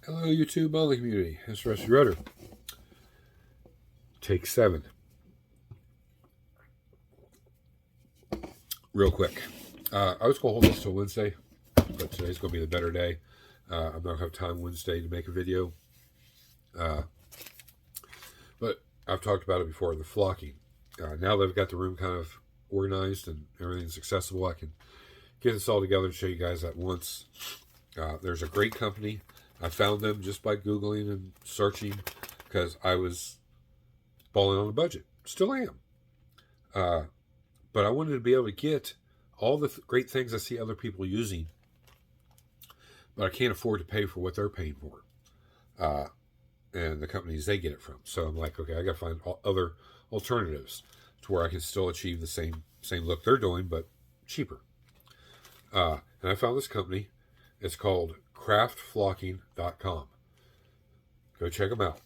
Hello, YouTube modeling community. It's Rusty Rudder. Take 7. Real quick. I was going to hold this till Wednesday, but today's going to be the better day. I'm not going to have time Wednesday to make a video. But I've talked about it before, the flocking. Now that I've got the room kind of organized and everything's accessible, I can get this all together and show you guys at once. There's a great company. I found them just by Googling and searching because I was balling on a budget. Still am. But I wanted to be able to get all the great things I see other people using, but I can't afford to pay for what they're paying for. And the companies they get it from. So I'm like, okay, I got to find other alternatives to where I can still achieve the same look they're doing, but cheaper. And I found this company. It's called craftflocking.com. Go check them out.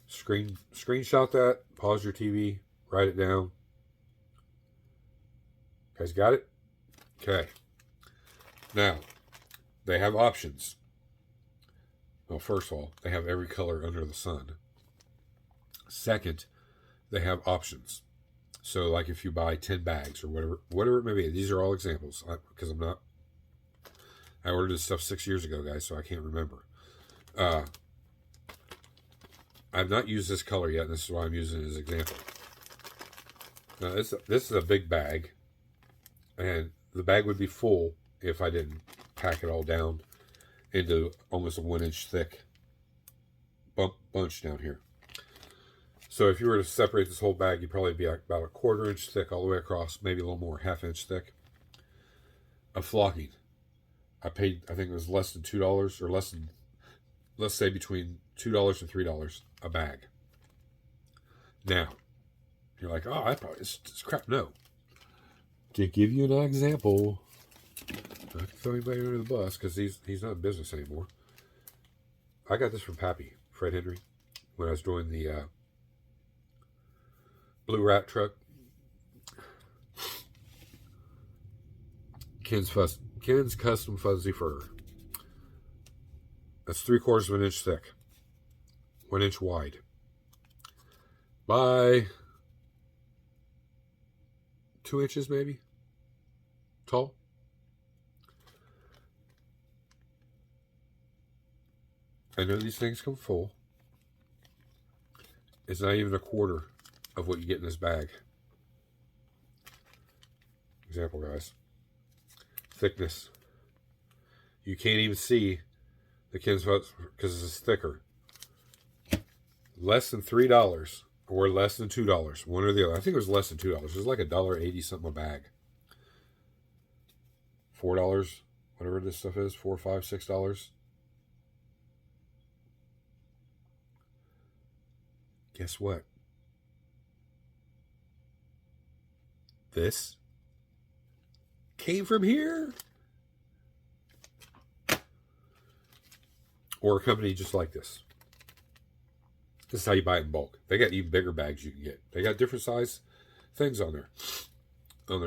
Screenshot that, pause your TV, write it down. You guys got it? Okay. Now, they have options. Well, first of all, they have every color under the sun. Second, they have options. So, like if you buy 10 bags or whatever it may be, these are all examples because I ordered this stuff 6 years ago, guys, so I can't remember. I've not used this color yet, and this is why I'm using it as an example. Now, this is a big bag, and the bag would be full if I didn't pack it all down into almost a 1-inch thick bunch down here. So if you were to separate this whole bag, you'd probably be about a 1/4 inch thick all the way across, maybe a little more, 1/2 inch thick of flocking. I paid, I think it was less than $2 or less than, let's say between $2 and $3 a bag. Now, you're like, oh, it's crap. No. To give you an example, not to throw anybody under the bus because he's not in business anymore. I got this from Pappy, Fred Henry, when I was doing the Blue Rat truck. Ken's Custom Fuzzy Fur. That's 3/4 of an inch thick, 1 inch wide, by 2 inches maybe tall. I know these things come full. It's not even a 1/4 of what you get in this bag. Example, guys. Thickness. You can't even see the Ken's Fuzz because it's thicker. Less than $3 or less than $2, one or the other. I think it was less than $2. It was like $1.80 something a bag. $4, whatever this stuff is, $4, $5, $6. Guess what? This came from here. Or a company just like this. This is how you buy it in bulk. They got even bigger bags you can get. They got different size things on their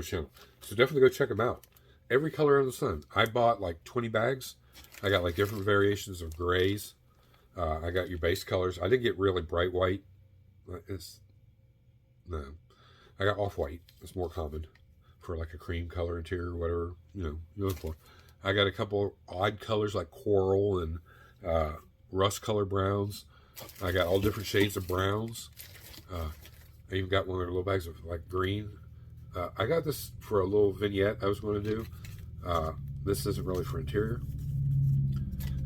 channel. So definitely go check them out. Every color under the sun. I bought like 20 bags. I got like different variations of grays. I got your base colors. I didn't get really bright white. No. I got off-white. It's more common for like a cream color interior, whatever, you're looking for. I got a couple odd colors like coral and rust color browns. I got all different shades of browns. I even got one of their little bags of like green. I got this for a little vignette I was going to do. This isn't really for interior.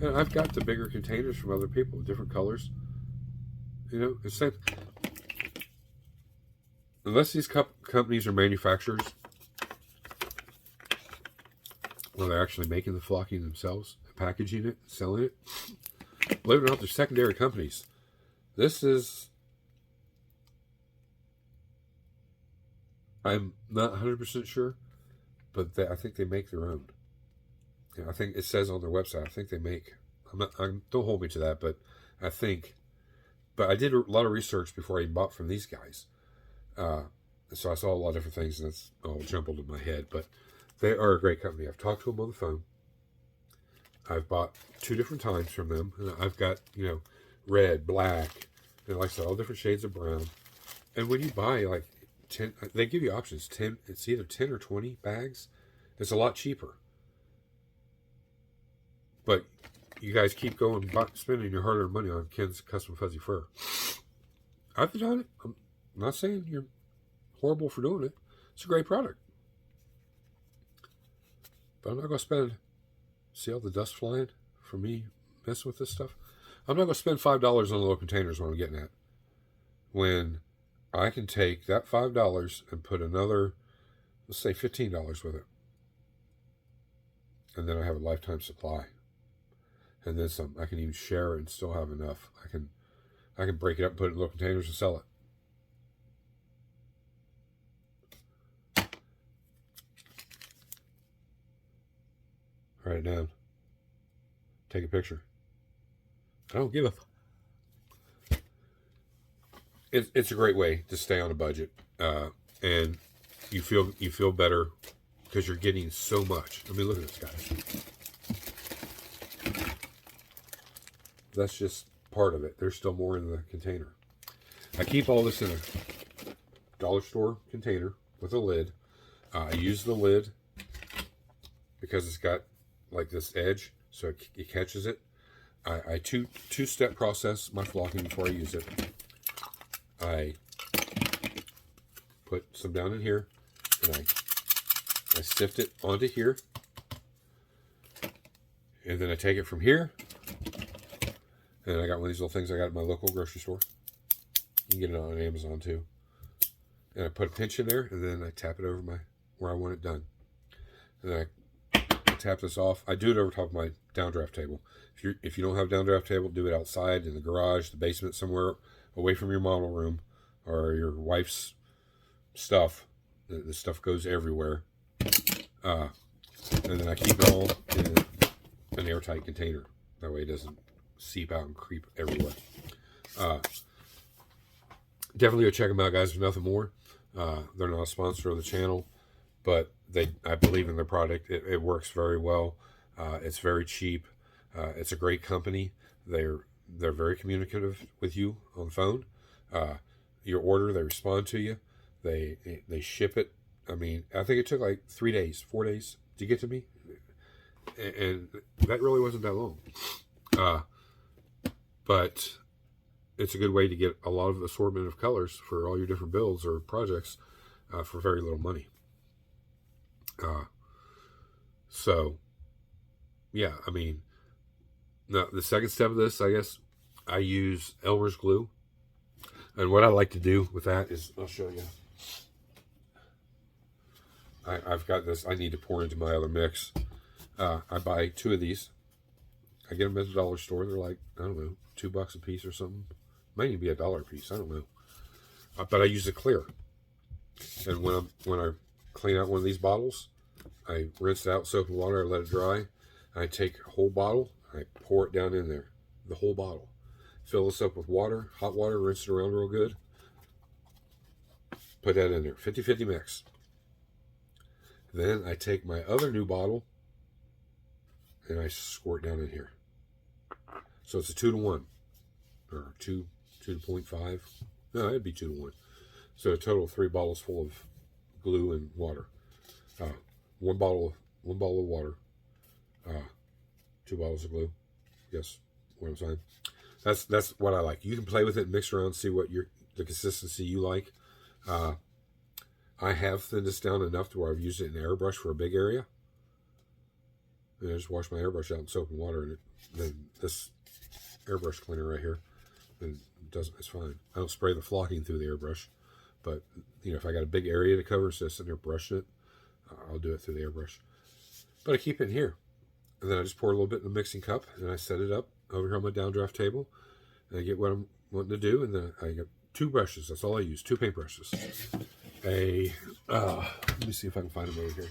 And I've got the bigger containers from other people, different colors. It's same. Unless these companies are manufacturers, well, they're actually making the flocking themselves, packaging it, selling it. Believe it or not, they're secondary companies. This is, I'm not 100% sure, but I think they make their own. I think it says on their website, I think they make, don't hold me to that, but I think, but I did a lot of research before I even bought from these guys. So I saw a lot of different things, and that's all jumbled in my head, but they are a great company. I've talked to them on the phone. I've bought 2 different times from them. And I've got, you know, red, black, and like I said, all different shades of brown. And when you buy like 10, they give you options. 10, it's either 10 or 20 bags. It's a lot cheaper. But you guys keep going, spending your hard-earned money on Ken's Custom Fuzzy Fur. I've done it. I'm not saying you're horrible for doing it. It's a great product. But I'm not going to spend, see all the dust flying from me messing with this stuff? I'm not going to spend $5 on the little containers what I'm getting at. When I can take that $5 and put another, let's say $15 with it. And then I have a lifetime supply. And then some. I can even share it and still have enough. I can break it up and put it in little containers and sell it. Write it down. Take a picture. I don't give a... It's a great way to stay on a budget. And you feel better because you're getting so much. I mean, look at this, guys. That's just part of it. There's still more in the container. I keep all this in a dollar store container with a lid. I use the lid because it's got like this edge, so it catches it. I two-step process my flocking before I use it. I put some down in here, and I sift it onto here, and then I take it from here, and I got one of these little things I got at my local grocery store. You can get it on Amazon too. And I put a pinch in there, and then I tap it over where I want it done. And then I tap this off. I do it over top of my downdraft table. If you don't have a downdraft table, do it outside in the garage, the basement, somewhere away from your model room or your wife's stuff. The stuff goes everywhere. And then I keep it all in an airtight container. That way it doesn't seep out and creep everywhere. Definitely go check them out, guys. If nothing more, they're not a sponsor of the channel, but I believe in their product. It works very well. It's very cheap. It's a great company. They're very communicative with you on the phone. Your order, they respond to you. They ship it. I mean, I think it took like 4 days to get to me, and that really wasn't that long. But it's a good way to get a lot of assortment of colors for all your different builds or projects for very little money. So, yeah, I mean, now the second step of this, I guess, I use Elmer's glue. And what I like to do with that is, I'll show you. I've got this, I need to pour into my other mix. I buy 2 of these. I get them at the dollar store. They're like, I don't know, $2 a piece or something. Might even be $1 a piece. I don't know. But I use it clear. And when I clean out one of these bottles, I rinse it out with soap and water. I let it dry. I take a whole bottle. I pour it down in there. The whole bottle. Fill this up with water, hot water, rinse it around real good. Put that in there. 50-50 mix. Then I take my other new bottle and I squirt down in here. So it's a 2-to-1. Or 2.5. No, it'd be 2-to-1. So a total of 3 bottles full of glue and water. One bottle of water. 2 bottles of glue. Yes, what I'm saying. That's what I like. You can play with it, mix around, see what the consistency you like. I have thinned this down enough to where I've used it in airbrush for a big area. And I just wash my airbrush out in soap and water, and then this airbrush cleaner right here, and it's fine. I don't spray the flocking through the airbrush, but you know, if I got a big area to cover, instead of sitting there brushing it, I'll do it through the airbrush. But I keep it in here, and then I just pour a little bit in the mixing cup, and I set it up over here on my downdraft table, and I get what I'm wanting to do, and then I got 2 brushes. That's all I use, 2 paint brushes. Let me see if I can find them over here.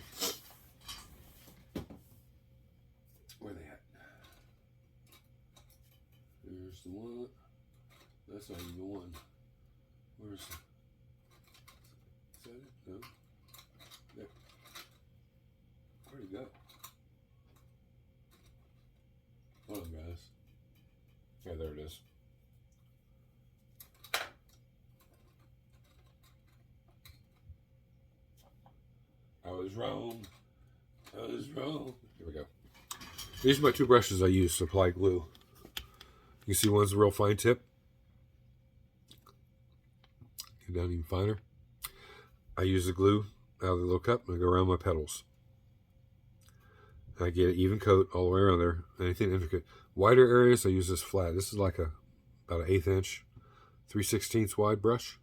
Where are they at? There's the one. That's not even the one. Where's the... Is that it? No. There. Where'd it go? Yeah, there it is. I was wrong. I was wrong. Here we go. These are my two brushes I use to apply glue. You see one's a real fine tip. Get down even finer. I use the glue out of the little cup and I go around my petals. I get an even coat all the way around there. Anything intricate. Wider areas, I use this flat. This is like about an 1/8 inch, 3/16 wide brush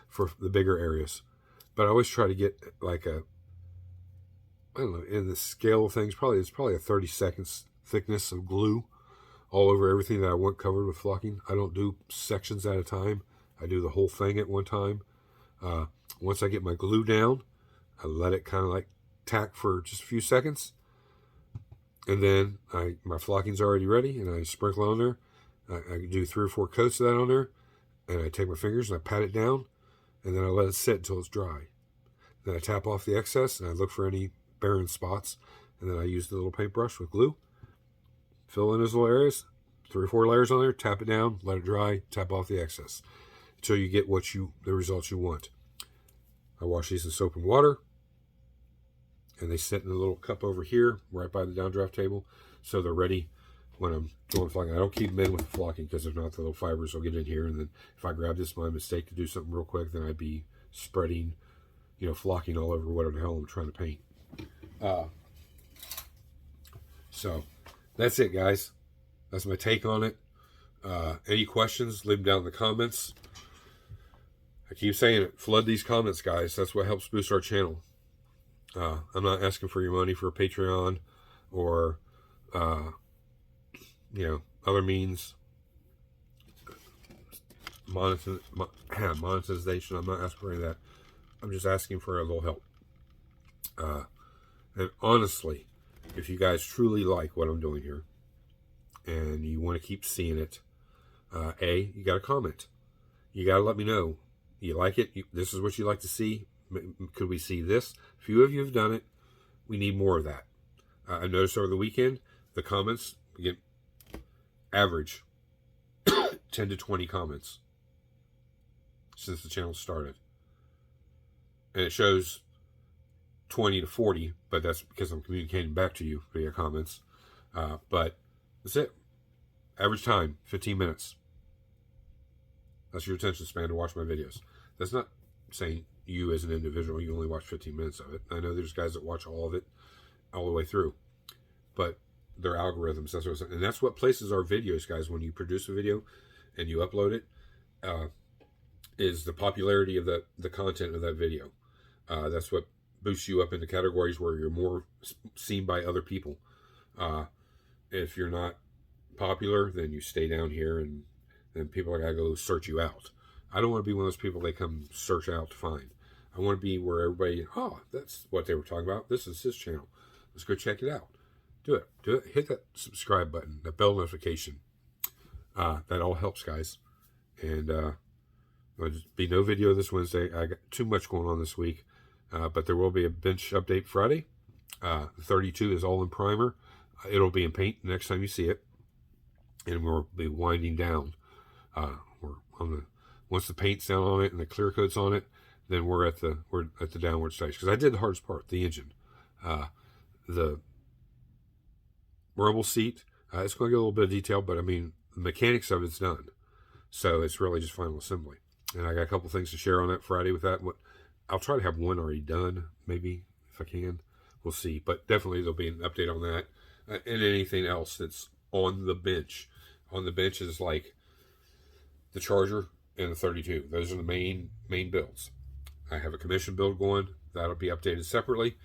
for the bigger areas. But I always try to get like I don't know, in the scale of things, it's probably a 30 seconds thickness of glue all over everything that I want covered with flocking. I don't do sections at a time. I do the whole thing at one time. Once I get my glue down, I let it kind of like tack for just a few seconds. And then my flocking's already ready, and I sprinkle on there. I do 3 or 4 coats of that on there, and I take my fingers and I pat it down, and then I let it sit until it's dry. Then I tap off the excess, and I look for any barren spots, and then I use the little paintbrush with glue, fill in those little areas, 3 or 4 layers on there, tap it down, let it dry, tap off the excess, until you get the results you want. I wash these in soap and water, and they sit in a little cup over here, right by the downdraft table, so they're ready when I'm doing flocking. I don't keep them in with the flocking, because if not, the little fibers will get in here, and then if I grab this, my mistake to do something real quick, then I'd be spreading, flocking all over whatever the hell I'm trying to paint. So that's it, guys. That's my take on it. Any questions, leave them down in the comments. I keep saying it, flood these comments, guys. That's what helps boost our channel. I'm not asking for your money for a Patreon or other means. Monetization. I'm not asking for any of that. I'm just asking for a little help. And honestly, if you guys truly like what I'm doing here and you want to keep seeing it, you got to comment. You got to let me know. You like it? This is what you like to see? Could we see this? A few of you have done it. We need more of that. I noticed over the weekend, the comments, we get average 10 to 20 comments since the channel started. And it shows 20 to 40, but that's because I'm communicating back to you via comments. But that's it. Average time, 15 minutes. That's your attention span to watch my videos. That's not saying you as an individual, you only watch 15 minutes of it. I know there's guys that watch all of it all the way through. But they're algorithms, that's what I'm saying. And that's what places our videos, guys, when you produce a video and you upload it, is the popularity of the content of that video. That's what boosts you up into categories where you're more seen by other people. If you're not popular, then you stay down here, and then people are going to go search you out. I don't want to be one of those people they come search out to find. I want to be where everybody, that's what they were talking about. This is his channel. Let's go check it out. Do it. Hit that subscribe button, that bell notification. That all helps, guys. And there'll just be no video this Wednesday. I got too much going on this week. But there will be a bench update Friday. The 32 is all in primer. It'll be in paint next time you see it. And we'll be winding down. Once the paint's down on it and the clear coat's on it, then we're at the downward stage. Because I did the hardest part, the engine. The rumble seat, it's going to get a little bit of detail, but I mean, the mechanics of it's done. So it's really just final assembly. And I got a couple things to share on that Friday with that. I'll try to have one already done, maybe, if I can. We'll see. But definitely there'll be an update on that. And anything else that's on the bench. On the bench is like the Charger and the 32. Those are the main builds. I have a commission build going. That'll be updated separately.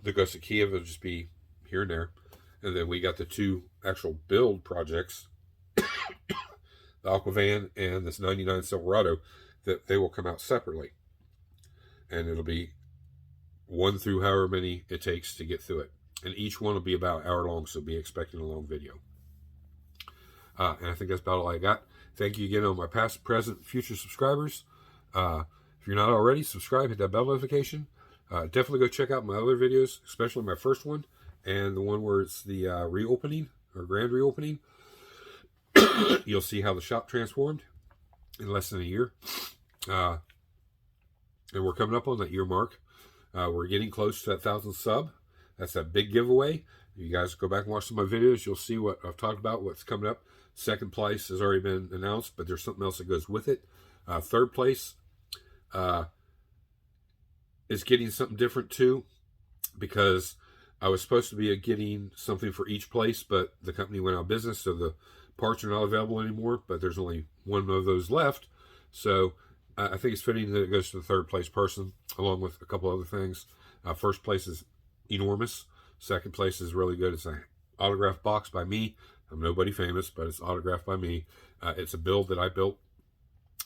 The Gusset Kiev will just be here and there. And then we got the 2 actual build projects, the Aquavan and this 99 Silverado, that they will come out separately. And it'll be 1 through however many it takes to get through it. And each one will be about an hour long, so be expecting a long video. And I think that's about all I got. Thank you again on my past, present, future subscribers. If you're not already, subscribe, hit that bell notification. Definitely go check out my other videos, especially my first one, and the one where it's the reopening, or grand reopening. You'll see how the shop transformed in less than a year. And we're coming up on that year mark. We're getting close to that 1,000 sub. That's that big giveaway. You guys go back and watch some of my videos. You'll see what I've talked about, what's coming up. Second place has already been announced, but there's something else that goes with it. Third place is getting something different too, because I was supposed to be getting something for each place, but the company went out of business, so the parts are not available anymore, but there's only one of those left. So I think it's fitting that it goes to the third place person, along with a couple other things. First place is enormous. Second place is really good. It's an autographed box by me. I'm nobody famous, but it's autographed by me. It's a build that I built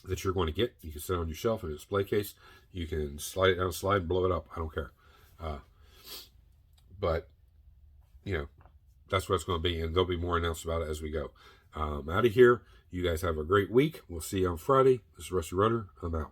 that you're going to get. You can sit on your shelf in a display case. You can slide it down a slide and blow it up. I don't care. But, you know, that's what it's going to be, and there'll be more announced about it as we go. Out of here. You guys have a great week. We'll see you on Friday. This is Rusty Rudder. I'm out.